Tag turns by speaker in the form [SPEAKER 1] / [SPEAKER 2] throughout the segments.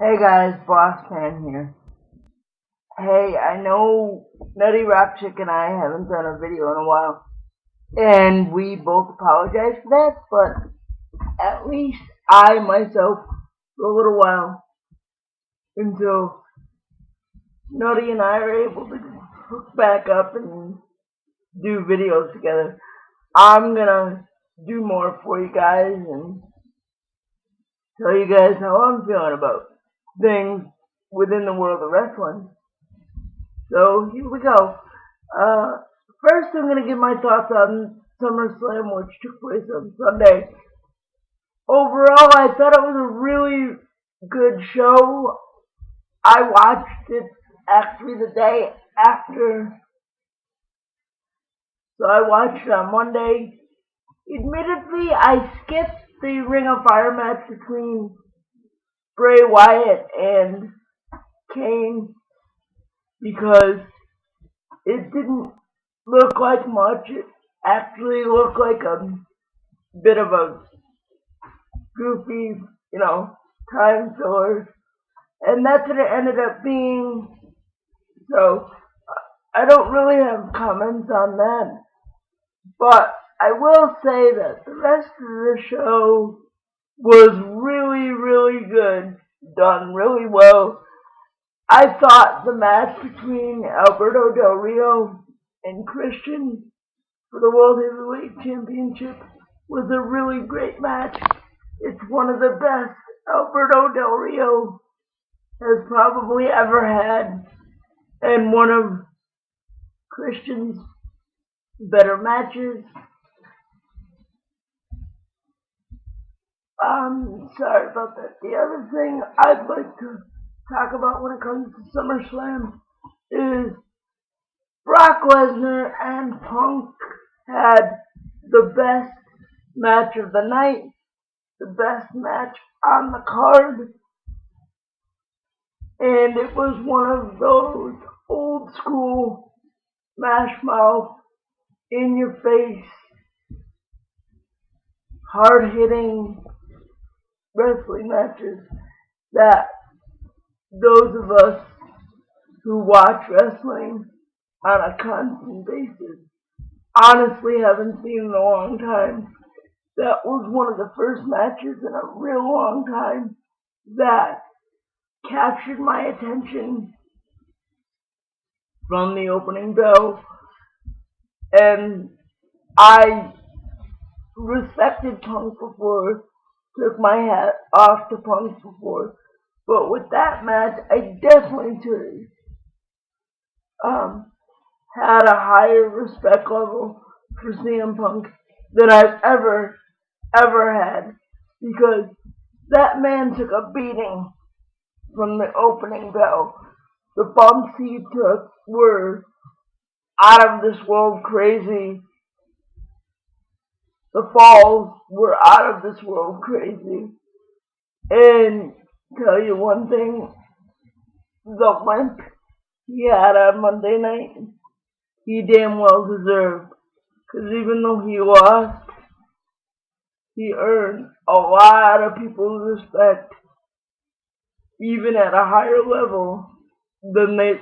[SPEAKER 1] Hey guys, Bossman here. Hey, I know Nutty Rock Chick and I haven't done a video in a while, and we both apologize for that, but at least I myself, for a little while, until Nutty and I are able to hook back up and do videos together, I'm gonna do more for you guys and tell you guys how I'm feeling about things within the world of wrestling. So here we go. First, I'm going to give my thoughts on SummerSlam, which took place on Sunday. Overall, I thought it was a really good show. I watched it actually the day after, so I watched it on Monday. Admittedly, I skipped the Ring of Fire match between Bray Wyatt and Kane because it didn't look like much. It actually looked like a bit of a goofy, time filler. And that's what it ended up being. So, I don't really have comments on that. But I will say that the rest of the show was really, really good. Done really well. I thought the match between Alberto Del Rio and Christian for the World Heavyweight Championship was a really great match. It's one of the best Alberto Del Rio has probably ever had, and one of Christian's better matches. Sorry about that. The other thing I'd like to talk about when it comes to SummerSlam is Brock Lesnar and Punk had the best match of the night, the best match on the card, and it was one of those old school smash mouth, in your face, hard hitting wrestling matches that those of us who watch wrestling on a constant basis honestly haven't seen in a long time. That was one of the first matches in a real long time that captured my attention from the opening bell, and I respected Punk before, took my hat off to Punk before, but with that match, I definitely had a higher respect level for CM Punk than I've ever had, because that man took a beating from the opening bell. The bumps he took were out of this world crazy. The falls were out of this world crazy. And tell you one thing, the limp he had on Monday night, he damn well deserved. Because even though he lost, he earned a lot of people's respect, even at a higher level than they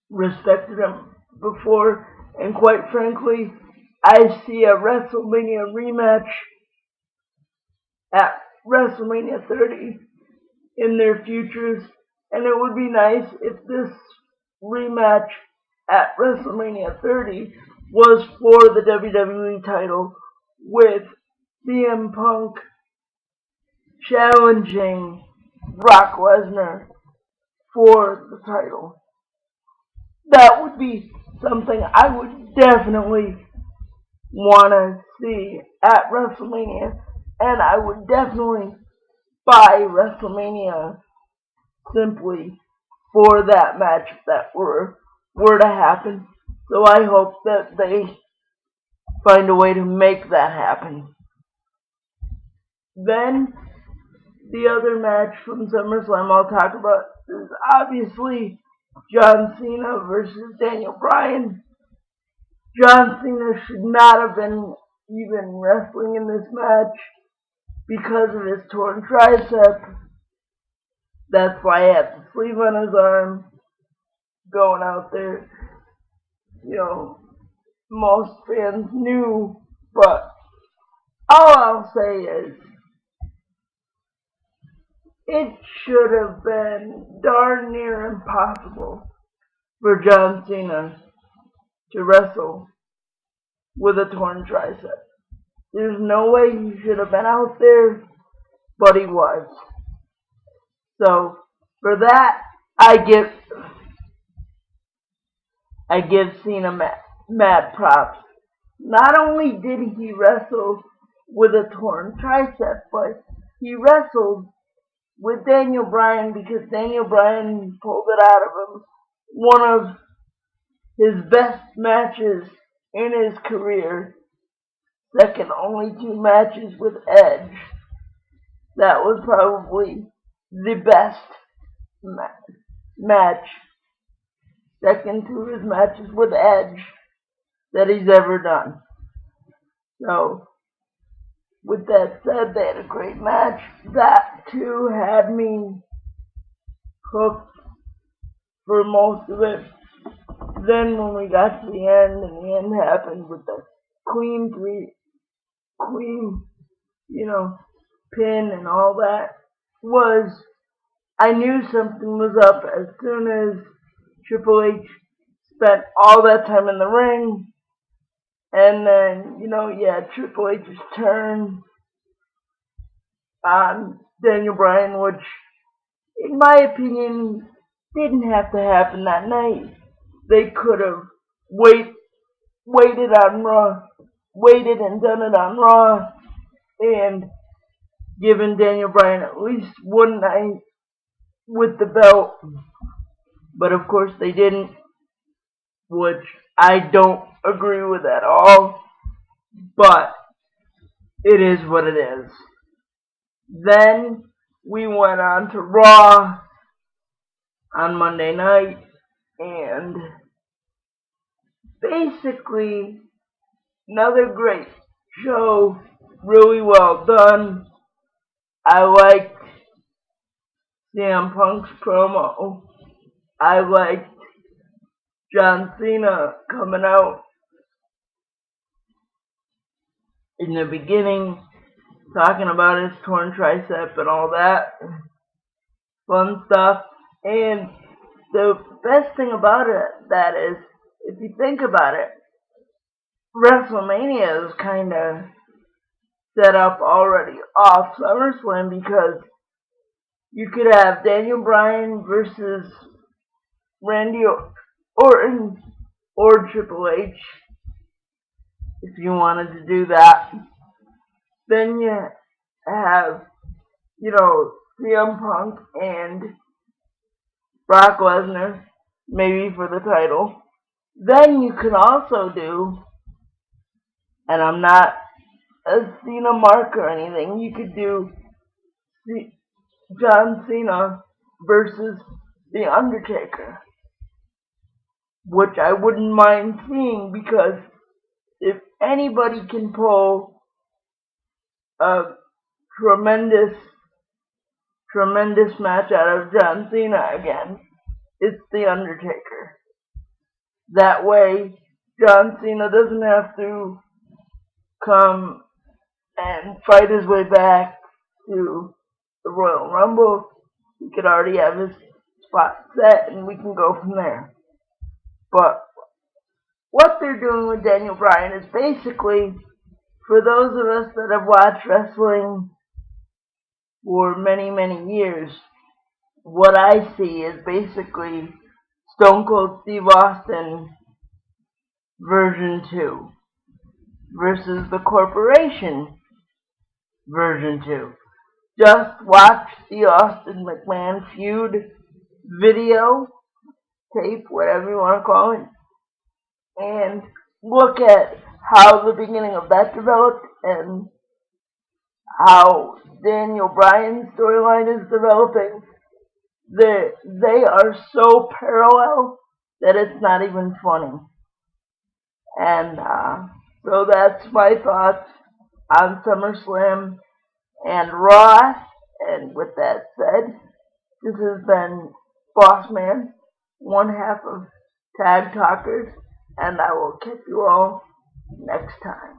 [SPEAKER 1] respected him before. And quite frankly, I see a WrestleMania rematch at WrestleMania 30 in their futures, and it would be nice if this rematch at WrestleMania 30 was for the WWE title, with CM Punk challenging Brock Lesnar for the title. That would be something I would definitely want to see at WrestleMania, and I would definitely buy WrestleMania simply for that match if that were to happen. So I hope that they find a way to make that happen. Then, the other match from SummerSlam I'll talk about is obviously John Cena versus Daniel Bryan. John Cena should not have been even wrestling in this match because of his torn tricep. That's why he had the sleeve on his arm going out there. Most fans knew, but all I'll say is it should have been darn near impossible for John Cena to wrestle with a torn tricep. There's no way he should have been out there, but he was. So for that, I give Cena mad props. Not only did he wrestle with a torn tricep, but he wrestled with Daniel Bryan because Daniel Bryan pulled it out of him. One of his best matches in his career, second only to matches with Edge. That was probably the best match, second to his matches with Edge, that he's ever done. So, with that said, they had a great match. That too had me hooked for most of it. Then when we got to the end, and the end happened with the queen, pin and all that, I knew something was up as soon as Triple H spent all that time in the ring. And then, Triple H's turn on Daniel Bryan, which, in my opinion, didn't have to happen that night. They could have waited on Raw, waited and done it on Raw, and given Daniel Bryan at least one night with the belt. But of course they didn't, which I don't agree with at all. But it is what it is. Then we went on to Raw on Monday night, and basically another great show, really well done. I liked CM Punk's promo. I liked John Cena coming out in the beginning, talking about his torn tricep and all that fun stuff. And the best thing about that is, if you think about it, WrestleMania is kind of set up already off SummerSlam, because you could have Daniel Bryan versus Randy Orton or Triple H if you wanted to do that. Then you have, CM Punk and Brock Lesnar, maybe for the title. Then you could also do, and I'm not a Cena mark or anything, you could do John Cena versus The Undertaker, which I wouldn't mind seeing, because if anybody can pull a tremendous match out of John Cena again, it's The Undertaker. That way, John Cena doesn't have to come and fight his way back to the Royal Rumble. He could already have his spot set, and we can go from there. But what they're doing with Daniel Bryan is basically, for those of us that have watched wrestling for many, many years, what I see is basically Stone Cold Steve Austin version 2 versus the Corporation version 2. Just watch the Austin McMahon feud video, tape, whatever you want to call it, and look at how the beginning of that developed and how Daniel Bryan's storyline is developing. They are so parallel that it's not even funny. And so that's my thoughts on SummerSlam and Raw. And with that said, This has been Bossman, one half of Tag Talkers, and I will catch you all next time.